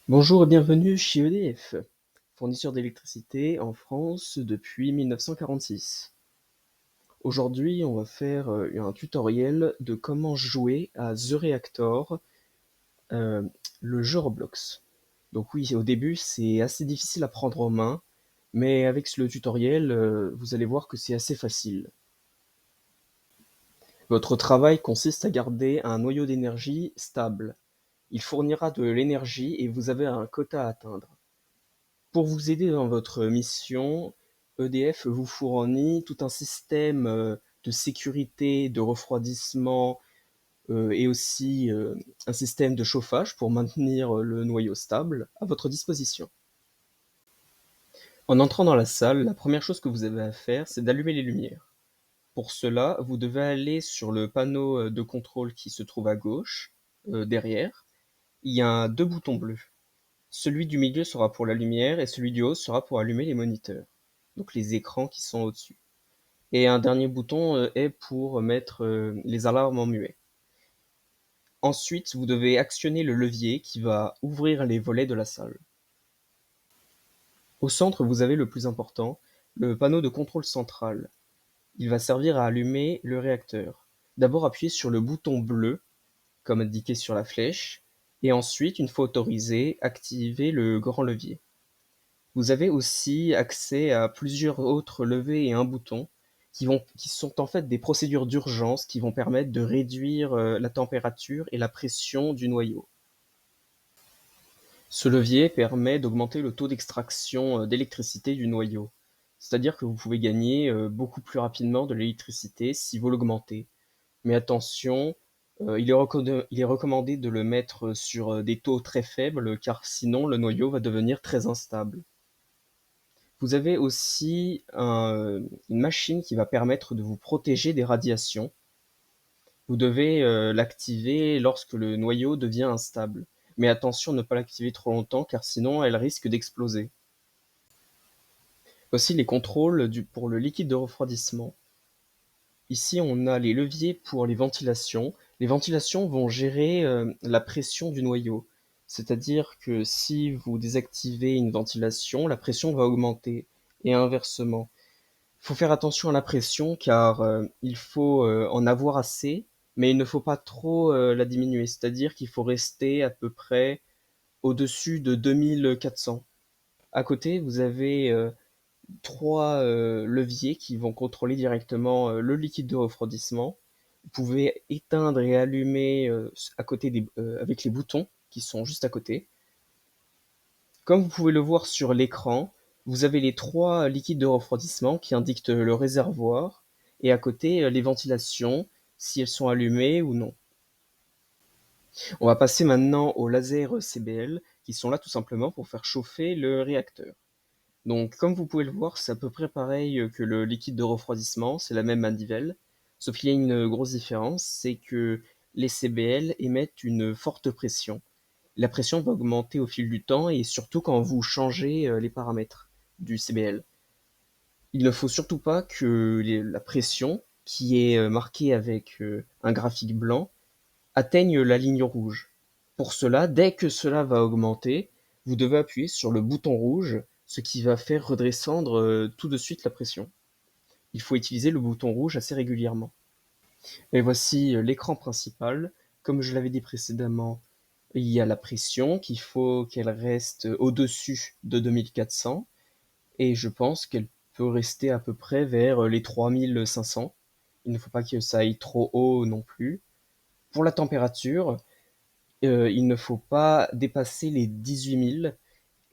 Bonjour et bienvenue chez EDF, fournisseur d'électricité en France depuis 1946. Aujourd'hui, on va faire un tutoriel de comment jouer à The Reactor, euh, le jeu Roblox. Donc oui, au début, c'est assez difficile à prendre en main, mais avec le tutoriel, vous allez voir que c'est assez facile. Votre travail consiste à garder un noyau d'énergie stable. Il fournira de l'énergie et vous avez un quota à atteindre. Pour vous aider dans votre mission, EDF vous fournit tout un système de sécurité, de refroidissement et aussi un système de chauffage pour maintenir le noyau stable à votre disposition. En entrant dans la salle, la première chose que vous avez à faire, c'est d'allumer les lumières. Pour cela, vous devez aller sur le panneau de contrôle qui se trouve à gauche, derrière. Il y a deux boutons bleus. Celui du milieu sera pour la lumière et celui du haut sera pour allumer les moniteurs, donc les écrans qui sont au-dessus. Et un dernier bouton est pour mettre les alarmes en muet. Ensuite, vous devez actionner le levier qui va ouvrir les volets de la salle. Au centre, vous avez le plus important, le panneau de contrôle central. Il va servir à allumer le réacteur. D'abord, appuyez sur le bouton bleu, comme indiqué sur la flèche, et ensuite, une fois autorisé, activez le grand levier. Vous avez aussi accès à plusieurs autres levées et un bouton qui sont en fait des procédures d'urgence qui vont permettre de réduire la température et la pression du noyau. Ce levier permet d'augmenter le taux d'extraction d'électricité du noyau. C'est-à-dire que vous pouvez gagner beaucoup plus rapidement de l'électricité si vous l'augmentez. Mais attention, il est recommandé de le mettre sur des taux très faibles car sinon le noyau va devenir très instable. Vous avez aussi une machine qui va permettre de vous protéger des radiations. Vous devez l'activer lorsque le noyau devient instable. Mais attention à ne pas l'activer trop longtemps car sinon elle risque d'exploser. Aussi les contrôles pour le liquide de refroidissement. Ici on a les leviers pour les ventilations. Les ventilations vont gérer la pression du noyau. C'est-à-dire que si vous désactivez une ventilation, la pression va augmenter et inversement. Il faut faire attention à la pression car il faut en avoir assez, mais il ne faut pas trop la diminuer. C'est-à-dire qu'il faut rester à peu près au-dessus de 2400. À côté, vous avez trois leviers qui vont contrôler directement le liquide de refroidissement. Vous pouvez éteindre et allumer à côté avec les boutons qui sont juste à côté. Comme vous pouvez le voir sur l'écran, vous avez les trois liquides de refroidissement qui indiquent le réservoir et à côté les ventilations, si elles sont allumées ou non. On va passer maintenant aux lasers CBL qui sont là tout simplement pour faire chauffer le réacteur. Donc comme vous pouvez le voir, c'est à peu près pareil que le liquide de refroidissement, c'est la même manivelle, sauf qu'il y a une grosse différence, c'est que les CBL émettent une forte pression. La pression va augmenter au fil du temps et surtout quand vous changez les paramètres du CBL. Il ne faut surtout pas que la pression, qui est marquée avec un graphique blanc, atteigne la ligne rouge. Pour cela, dès que cela va augmenter, vous devez appuyer sur le bouton rouge, ce qui va faire redescendre tout de suite la pression. Il faut utiliser le bouton rouge assez régulièrement. Et voici l'écran principal. Comme je l'avais dit précédemment, il y a la pression qu'il faut qu'elle reste au-dessus de 2400 et je pense qu'elle peut rester à peu près vers les 3500. Il ne faut pas que ça aille trop haut non plus. Pour la température, il ne faut pas dépasser les 18 000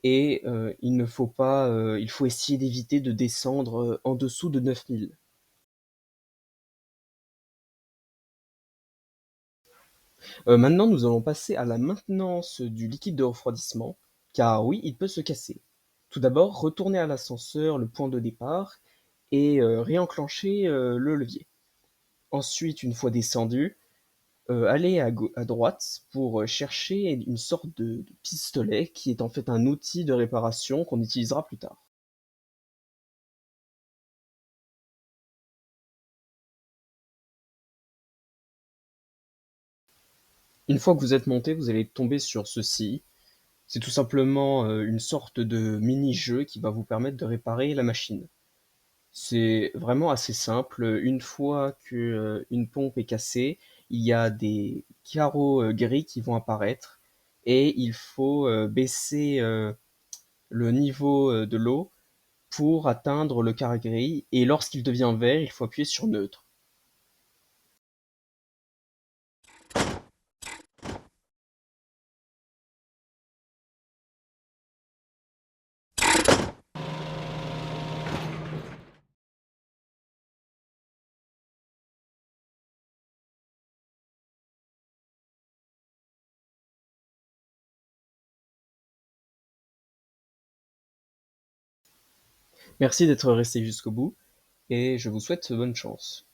et il faut essayer d'éviter de descendre en dessous de 9 000. Maintenant, nous allons passer à la maintenance du liquide de refroidissement, car oui, il peut se casser. Tout d'abord, retournez à l'ascenseur, le point de départ, et réenclencher le levier. Ensuite, une fois descendu, allez à droite pour chercher une sorte de pistolet qui est en fait un outil de réparation qu'on utilisera plus tard. Une fois que vous êtes monté, vous allez tomber sur ceci, C'est tout simplement une sorte de mini-jeu qui va vous permettre de réparer la machine. C'est vraiment assez simple. Une fois que une pompe est cassée, il y a des carreaux gris qui vont apparaître et il faut baisser le niveau de l'eau pour atteindre le carré gris. Et lorsqu'il devient vert, il faut appuyer sur neutre. Merci d'être resté jusqu'au bout et je vous souhaite bonne chance.